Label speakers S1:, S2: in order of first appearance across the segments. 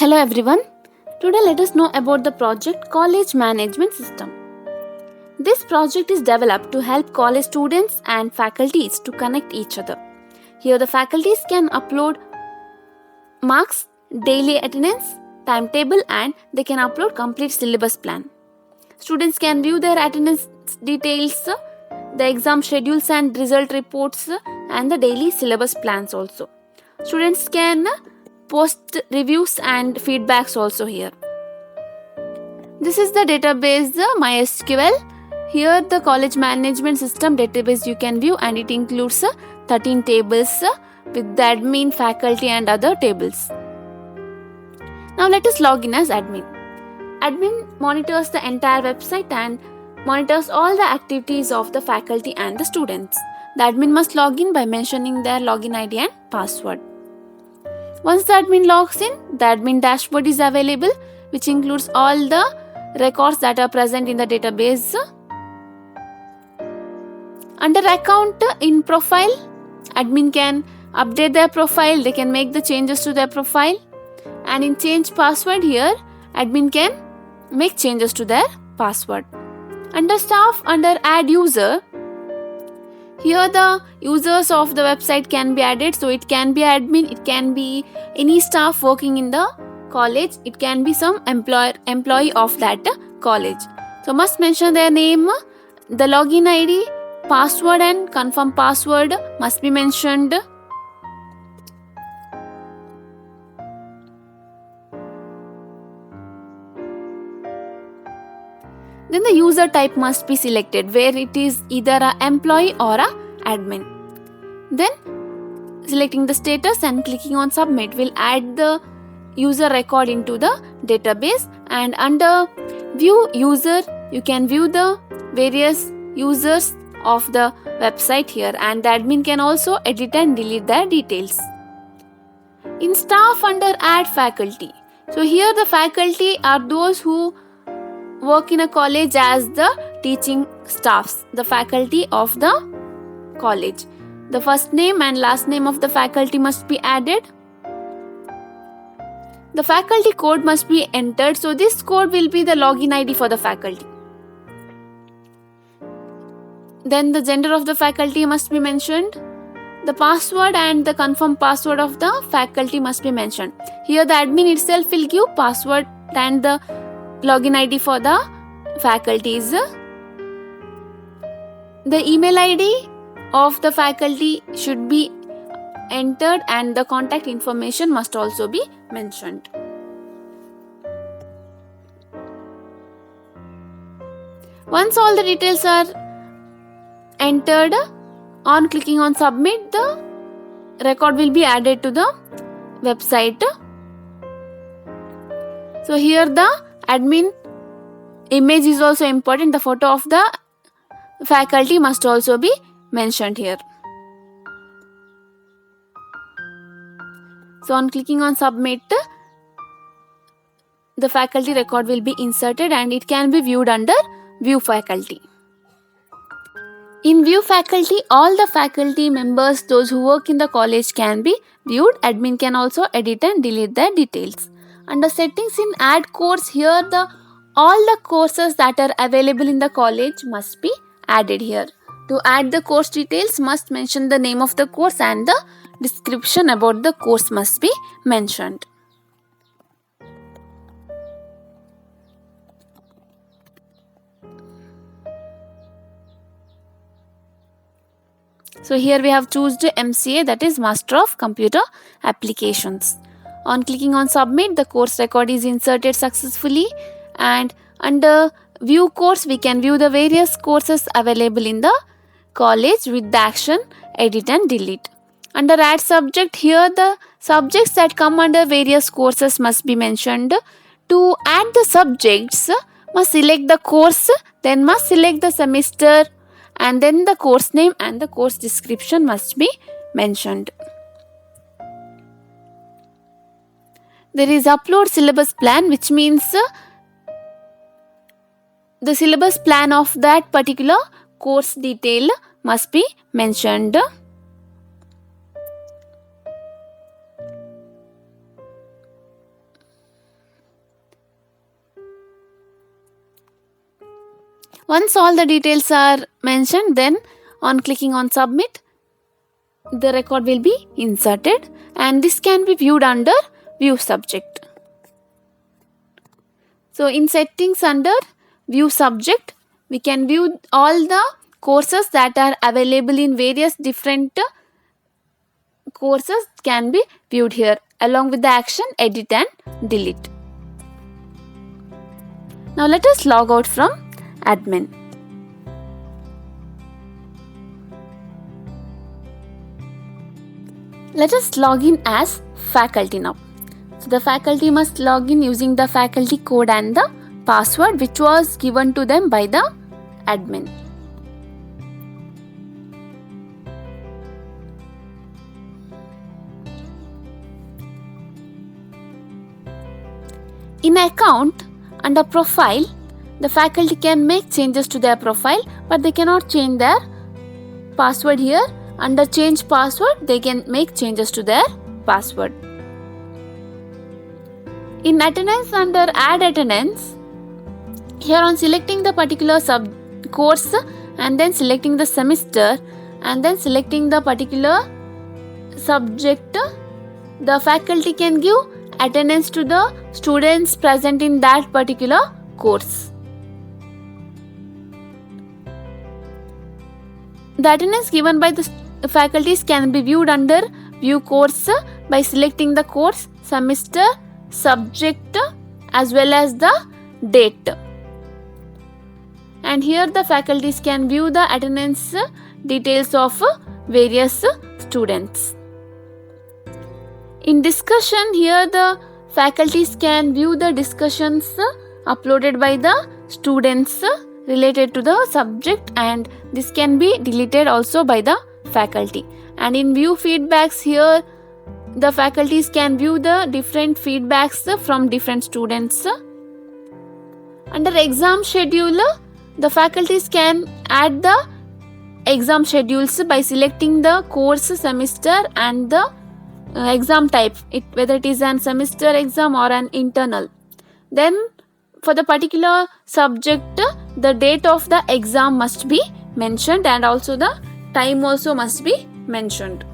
S1: Hello everyone. Today let us know about the project College Management System. This project is developed to help college students and faculties to connect each other. Here the faculties can upload marks, daily attendance, timetable and they can upload complete syllabus plan. Students can view their attendance details, the exam schedules and result reports and the daily syllabus plans also. Students can post reviews and feedbacks also here. This is the database MySQL. Here the college management system database you can view and it includes 13 tables with the admin, faculty and other tables. Now let us log in as admin. Admin monitors the entire website and monitors all the activities of the faculty and the students. The admin must log in by mentioning their login ID and password. Once the admin logs in, the admin dashboard is available, which includes all the records that are present in the database. Under account in profile, admin can update their profile, they can make the changes to their profile, and in change password here, admin can make changes to their password. Under staff, under add user, here the users of the website can be added, so it can be admin, it can be any staff working in the college, it can be some employee of that college. So must mention their name, the login ID, password and confirm password must be mentioned. Then the user type must be selected where it is either an employee or an admin. Then selecting the status and clicking on submit will add the user record into the database, and under view user you can view the various users of the website here, and the admin can also edit and delete their details. In staff, under add faculty, so here the faculty are those who work in a college as the teaching staffs, the faculty of the college. The first name and last name of the faculty must be added. The faculty code must be entered, so this code will be the login ID for the faculty. Then the gender of the faculty must be mentioned. The password and the confirm password of the faculty must be mentioned. Here the admin itself will give password and the login ID for the faculties. The email ID of the faculty should be entered and the contact information must also be mentioned. Once all the details are entered, on clicking on submit, the record will be added to the website. So here the admin image is also important. The photo of the faculty must also be mentioned here. So on clicking on submit, the faculty record will be inserted and it can be viewed under view faculty. In view faculty, all the faculty members, those who work in the college, can be viewed. Admin can also edit and delete their details. Under settings, in add course, here all the courses that are available in the college must be added here. To add the course details, must mention the name of the course and the description about the course must be mentioned. So here we have chosen MCA, that is Master of Computer Applications. On clicking on submit, the course record is inserted successfully, and under view course we can view the various courses available in the college with the action edit and delete. Under add subject, here the subjects that come under various courses must be mentioned. To add the subjects, must select the course, then must select the semester, and then the course name and the course description must be mentioned. There is upload syllabus plan, which means the syllabus plan of that particular course detail must be mentioned. Once all the details are mentioned, then on clicking on submit, the record will be inserted, and this can be viewed under view subject. So in settings under view subject, we can view all the courses that are available in various different courses can be viewed here, along with the action edit and delete. Now let us log out from admin. Let us log in as faculty now. So the faculty must log in using the faculty code and the password which was given to them by the admin. In account, under profile, the faculty can make changes to their profile, but they cannot change their password here. Under change password, they can make changes to their password. In attendance, under add attendance, here on selecting the particular course and then selecting the semester and then selecting the particular subject, the faculty can give attendance to the students present in that particular course. The attendance given by the faculties can be viewed under view course by selecting the course, semester, subject as well as the date. And here the faculties can view the attendance details of various students. In discussion, here the faculties can view the discussions uploaded by the students related to the subject, and this can be deleted also by the faculty. And in view feedbacks, here the faculties can view the different feedbacks from different students. Under exam schedule, the faculties can add the exam schedules by selecting the course, semester and the exam type, whether it is an semester exam or an internal. Then for the particular subject, the date of the exam must be mentioned and also the time also must be mentioned.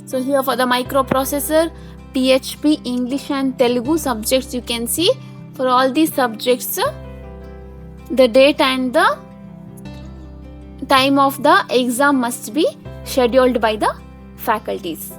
S1: So here for the microprocessor, PHP, English and Telugu subjects, you can see for all these subjects, the date and the time of the exam must be scheduled by the faculties.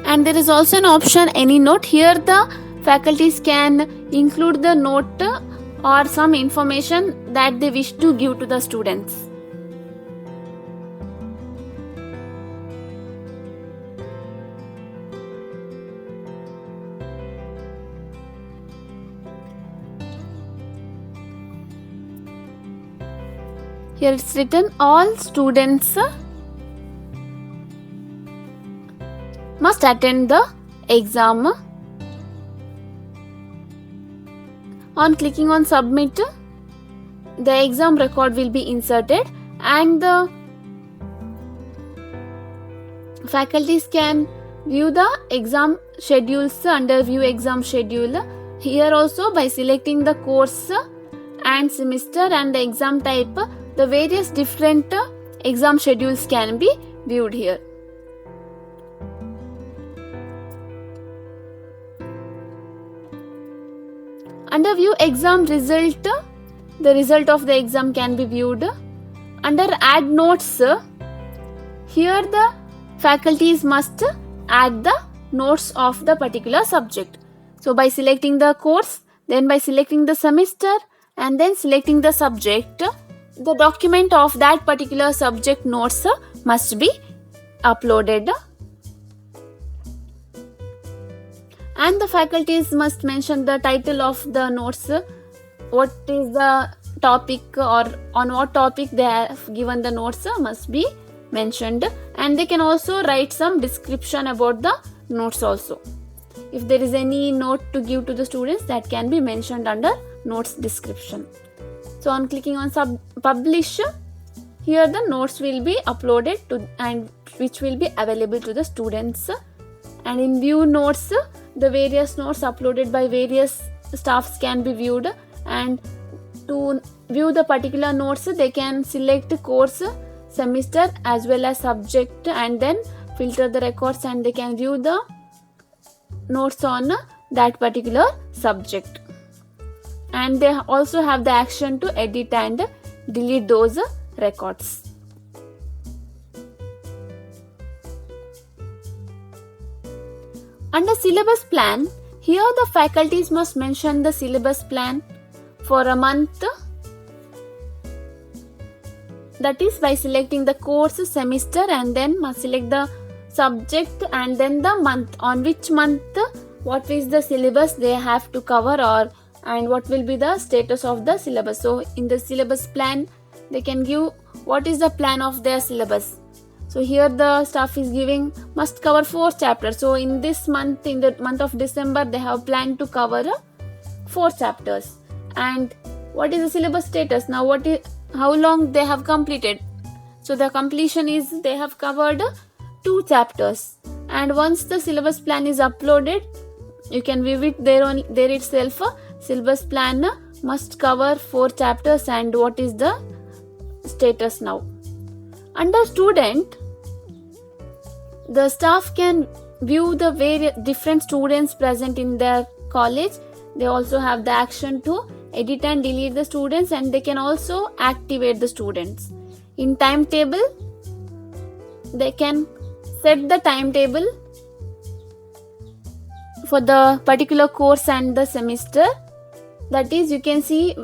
S1: And there is also an option any note. Here the faculties can include the note or some information that they wish to give to the students. Here it's written all students must attend the exam. On clicking on submit, the exam record will be inserted and the faculties can view the exam schedules under view exam schedule. Here also by selecting the course and semester and the exam type, the various different exam schedules can be viewed here. Under view exam result, the result of the exam can be viewed. Under add notes, here the faculties must add the notes of the particular subject. So by selecting the course, then by selecting the semester and then selecting the subject, the document of that particular subject notes must be uploaded. And the faculties must mention the title of the notes, what is the topic or on what topic they have given the notes must be mentioned, and they can also write some description about the notes also. if there is any note to give to the students, that can be mentioned under notes description. So on clicking on publish, here the notes will be uploaded to and which will be available to the students. And in view notes, the various notes uploaded by various staffs can be viewed, and to view the particular notes they can select course, semester as well as subject, and then filter the records, and they can view the notes on that particular subject. And they also have the action to edit and delete those records. Under syllabus plan, here the faculties must mention the syllabus plan for a month, that is by selecting the course, semester, and then must select the subject and then the month, on which month what is the syllabus they have to cover, or and what will be the status of the syllabus. So in the syllabus plan they can give what is the plan of their syllabus. So here the staff is giving must cover 4 chapters. So in this month, in the month of December, they have planned to cover 4 chapters. And what is the syllabus status? Now how long they have completed? So the completion is they have covered 2 chapters. And once the syllabus plan is uploaded, you can view it there itself. Syllabus plan must cover 4 chapters, and what is the status now. Under student, the staff can view the various different students present in their college. They also have the action to edit and delete the students, and they can also activate the students. In timetable, they can set the timetable for the particular course and the semester. That is, you can see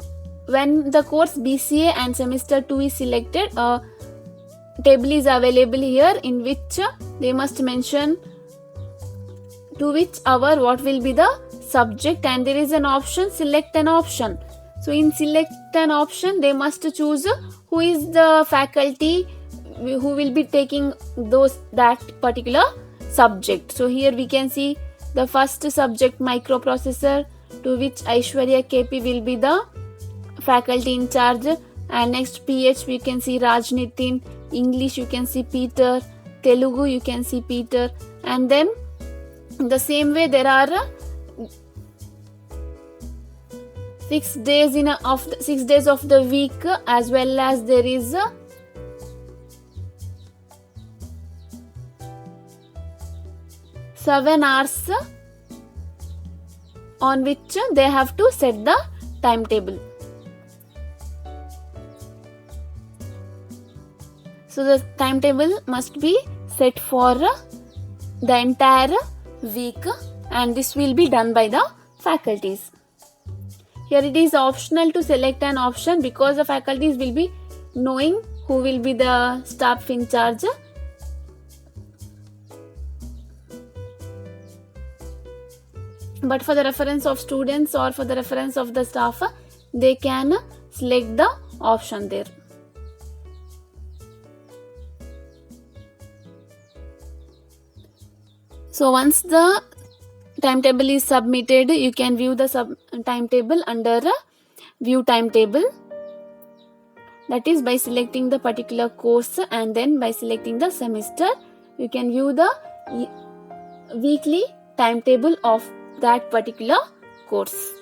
S1: when the course BCA and semester 2 is selected, a table is available here in which they must mention to which hour what will be the subject, and there is an option select an option. So in select an option they must choose who is the faculty who will be taking that particular subject. So here we can see the first subject microprocessor, to which Aishwarya KP will be the faculty in charge, and next PH we can see Raj Nitin, English you can see Peter, Telugu you can see Peter, and then in the same way there are 6 days of the week, as well as there is 7 hours on which they have to set the timetable. So the timetable must be set for the entire week, and this will be done by the faculties. Here it is optional to select an option because the faculties will be knowing who will be the staff in charge. But for the reference of students or for the reference of the staff, they can select the option there. So once the timetable is submitted, you can view the timetable under view timetable. That is by selecting the particular course, and then by selecting the semester, you can view the weekly timetable of that particular course.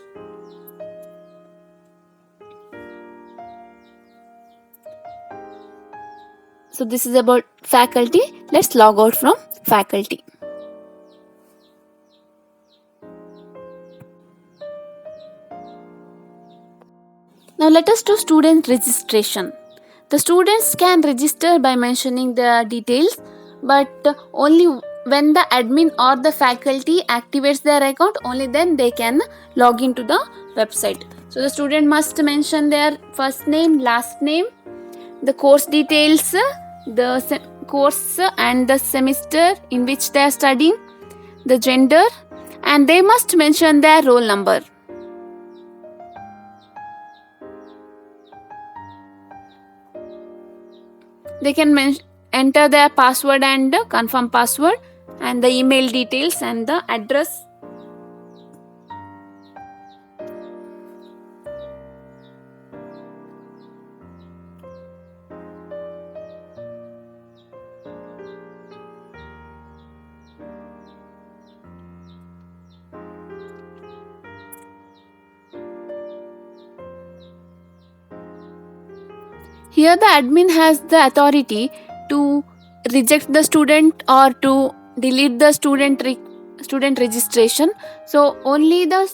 S1: So this is about faculty. Let's log out from faculty. Now let us do student registration. The students can register by mentioning their details, but only when the admin or the faculty activates their account, only then they can log into the website. So the student must mention their first name, last name, the course details, the course and the semester in which they are studying, the gender, and they must mention their roll number. They can enter their password and confirm password, and the email details and the address Here the admin has the authority to reject the student or to delete the student registration. So only the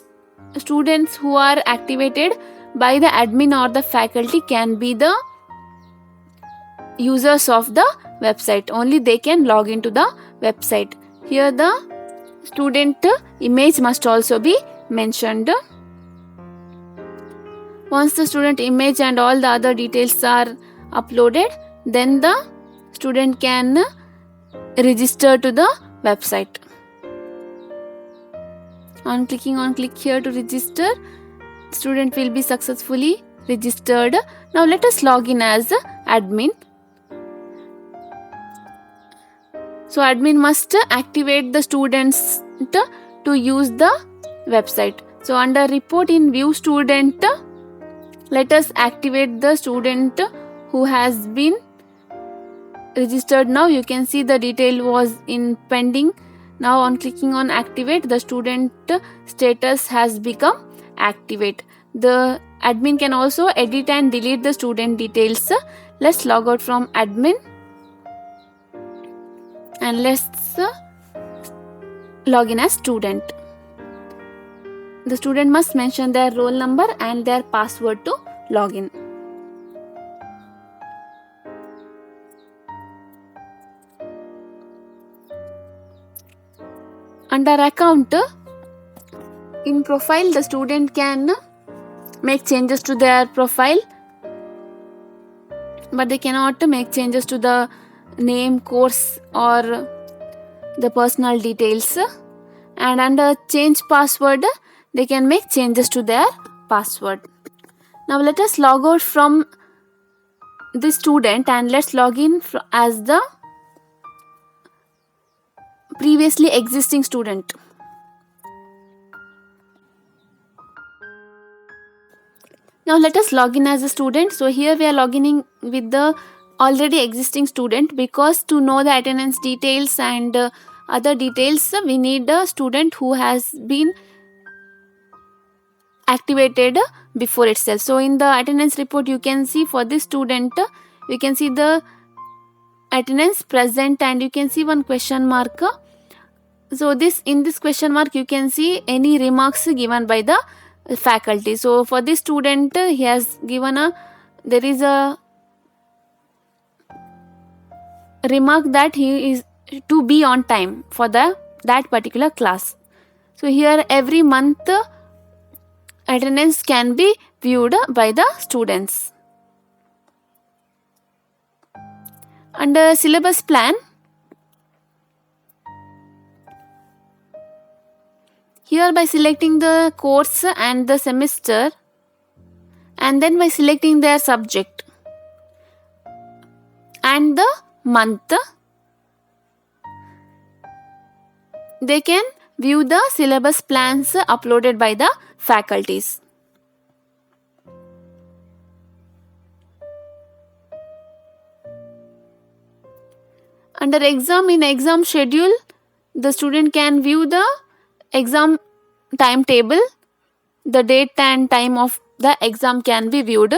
S1: students who are activated by the admin or the faculty can be the users of the website. Only they can log into the website. Here the student image must also be mentioned. Once the student image and all the other details are uploaded, then the student can register to the website. On clicking on click here to register, student will be successfully registered. Now let us log in as admin. So admin must activate the students to use the website. So under report in view student, let us activate the student who has been registered. Now you can see the detail was in pending. Now on clicking on activate, the student status has become activate. The admin can also edit and delete the student details. Let's log out from admin and let's log in as student. The student must mention their roll number and their password to log in. Under account, in profile, the student can make changes to their profile, but they cannot make changes to the name, course or the personal details. And under change password, they can make changes to their password. Now let us log out from the student and let's log in as the previously existing student. Now let us log in as a student. So here we are logging in with the already existing student, because to know the attendance details and other details, we need a student who has been activated before itself. So in the attendance report, you can see for this student, we can see the attendance present and you can see one question mark. So in this question mark, you can see any remarks given by the faculty. So for this student, he has given there is a remark that he is to be on time for that particular class. So here every month attendance can be viewed by the students. Under syllabus plan, here by selecting the course and the semester and then by selecting their subject and the month, they can view the syllabus plans uploaded by the faculties. Under exam, in exam schedule, the student can view the exam timetable. The date and time of the exam can be viewed.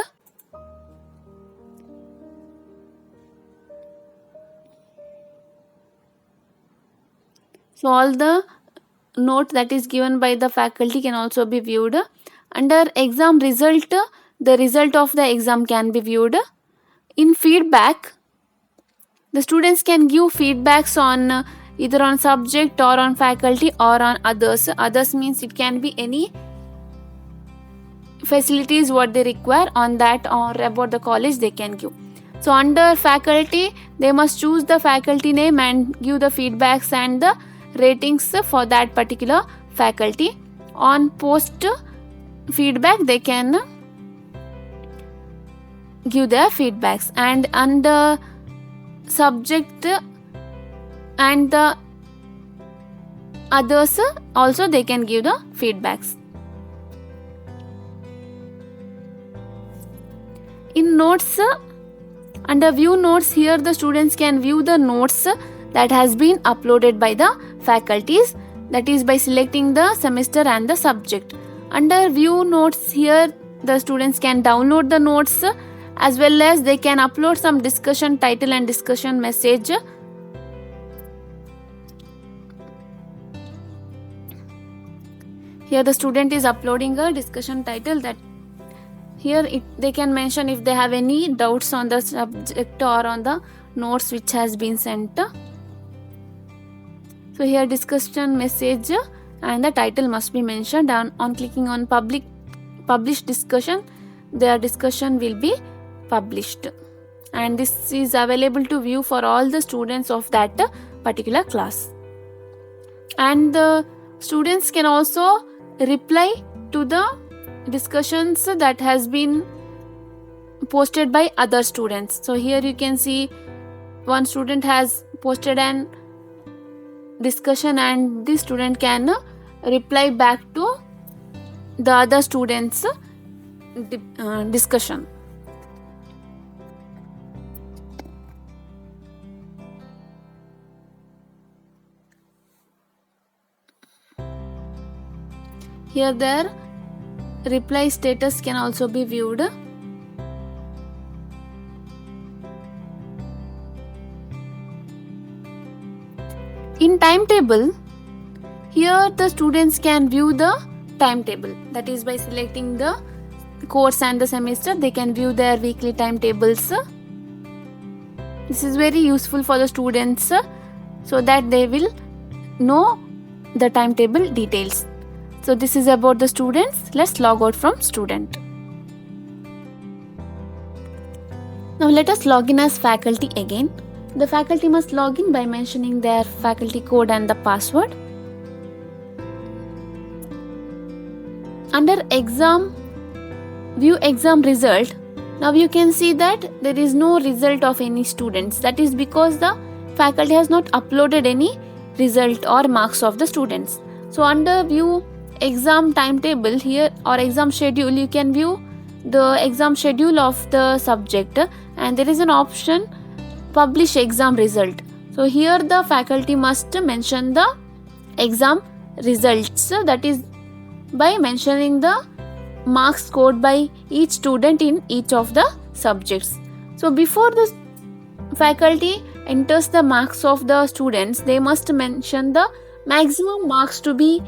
S1: So all the note that is given by the faculty can also be viewed. Under exam result, the result of the exam can be viewed. In feedback, the students can give feedbacks on either on subject or on faculty or on others. Others means it can be any facilities what they require on that or about the college they can give. So under faculty, they must choose the faculty name and give the feedbacks and the ratings for that particular faculty. On post feedback, they can give their feedbacks, and under subject and the others also they can give the feedbacks. In notes, under view notes, here the students can view the notes that has been uploaded by the faculties, that is by selecting the semester and the subject. Under view notes, here the students can download the notes as well as they can upload some discussion title and discussion message. Here the student is uploading a discussion title. That here they can mention if they have any doubts on the subject or on the notes which has been sent. So here discussion message and the title must be mentioned. On clicking on publish discussion, their discussion will be published, and this is available to view for all the students of that particular class. And the students can also reply to the discussions that has been posted by other students. So here you can see one student has posted an discussion, and the student can reply back to the other students discussion. Here their reply status can also be viewed. In timetable, here the students can view the timetable. That is, by selecting the course and the semester, they can view their weekly timetables. This is very useful for the students so that they will know the timetable details. So this is about the students. Let's log out from student. Now let us log in as faculty again. The faculty must log in by mentioning their faculty code and the password. Under exam, view exam result. Now you can see that there is no result of any students. That is because the faculty has not uploaded any result or marks of the students. So under view exam timetable here or exam schedule, you can view the exam schedule of the subject, and there is an option publish exam result. So here the faculty must mention the exam results, that is by mentioning the marks scored by each student in each of the subjects. So before the faculty enters the marks of the students, they must mention the maximum marks to be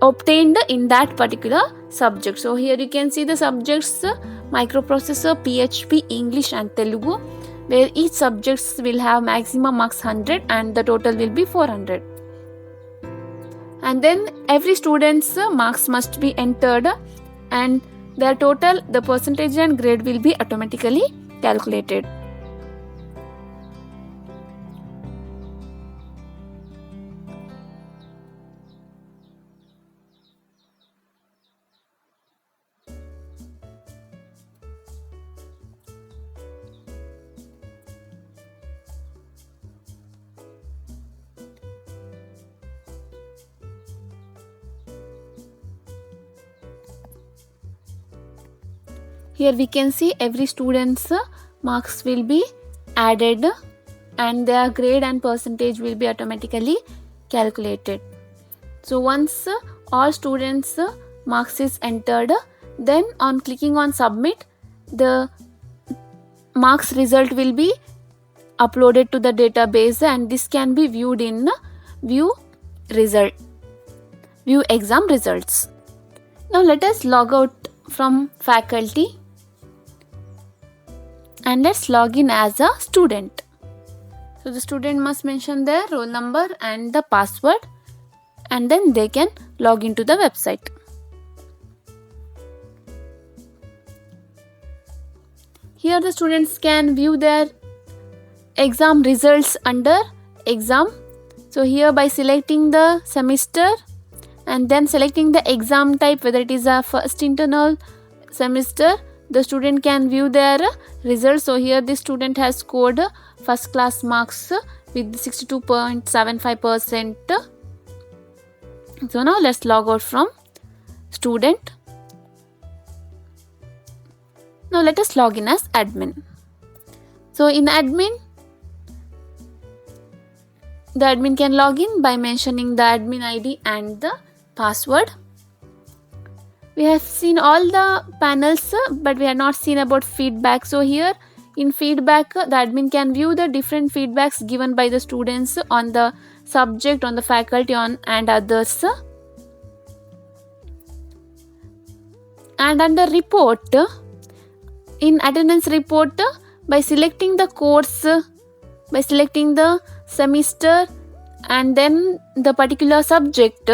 S1: obtained in that particular subject. So here you can see the subjects microprocessor, PHP, English and Telugu, where each subjects will have maximum marks 100 and the total will be 400. And then every student's marks must be entered, and their total, the percentage and grade will be automatically calculated. Here we can see every student's marks will be added and their grade and percentage will be automatically calculated. So once all students' marks is entered, then on clicking on submit, the marks result will be uploaded to the database, and this can be viewed in view exam results. Now let us log out from faculty and let's log in as a student. So the student must mention their roll number and the password, and then they can log into the website. Here the students can view their exam results under exam. So here by selecting the semester and then selecting the exam type, whether it is a first internal semester, the student can view their results. So here this student has scored first class marks with 62.75%. So now let's log out from student. Now let us log in as admin. So in admin, the admin can log in by mentioning the admin ID and the password. We have seen all the panels, but we have not seen about feedback. So here in feedback, the admin can view the different feedbacks given by the students on the subject, on the faculty, and others. And under report, in attendance report, by selecting the course, by selecting the semester, and then the particular subject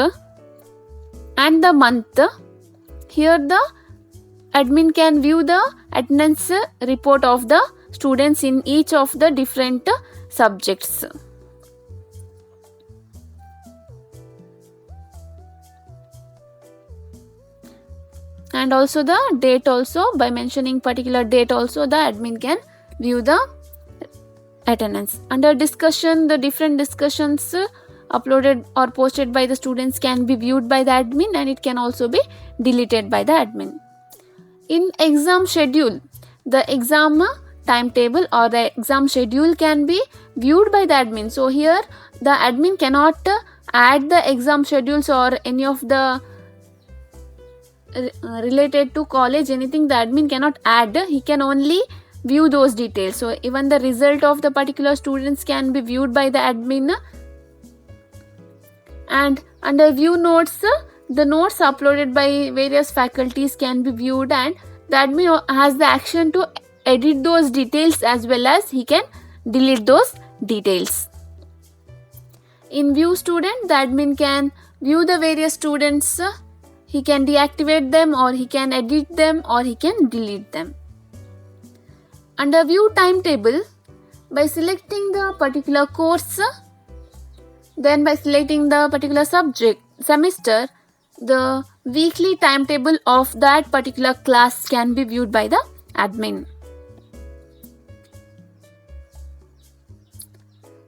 S1: and the month, here the admin can view the attendance report of the students in each of the different subjects. And also the date, also by mentioning particular date also the admin can view the attendance. Under discussion, the different discussions uploaded or posted by the students can be viewed by the admin, and it can also be deleted by the admin. In exam schedule, the exam timetable or the exam schedule can be viewed by the admin. So here the admin cannot add the exam schedules or any of the related to college, anything the admin cannot add. He can only view those details. So even the result of the particular students can be viewed by the admin. And under view notes, the notes uploaded by various faculties can be viewed, and the admin has the action to edit those details as well as he can delete those details. In view student, the admin can view the various students. He can deactivate them, or he can edit them, or he can delete them. Under view timetable, by selecting the particular course, then by selecting the particular subject, semester, the weekly timetable of that particular class can be viewed by the admin.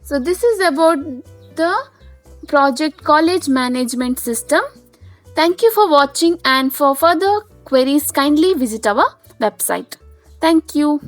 S1: So this is about the project college management system. Thank you for watching, and for further queries kindly visit our website. Thank you.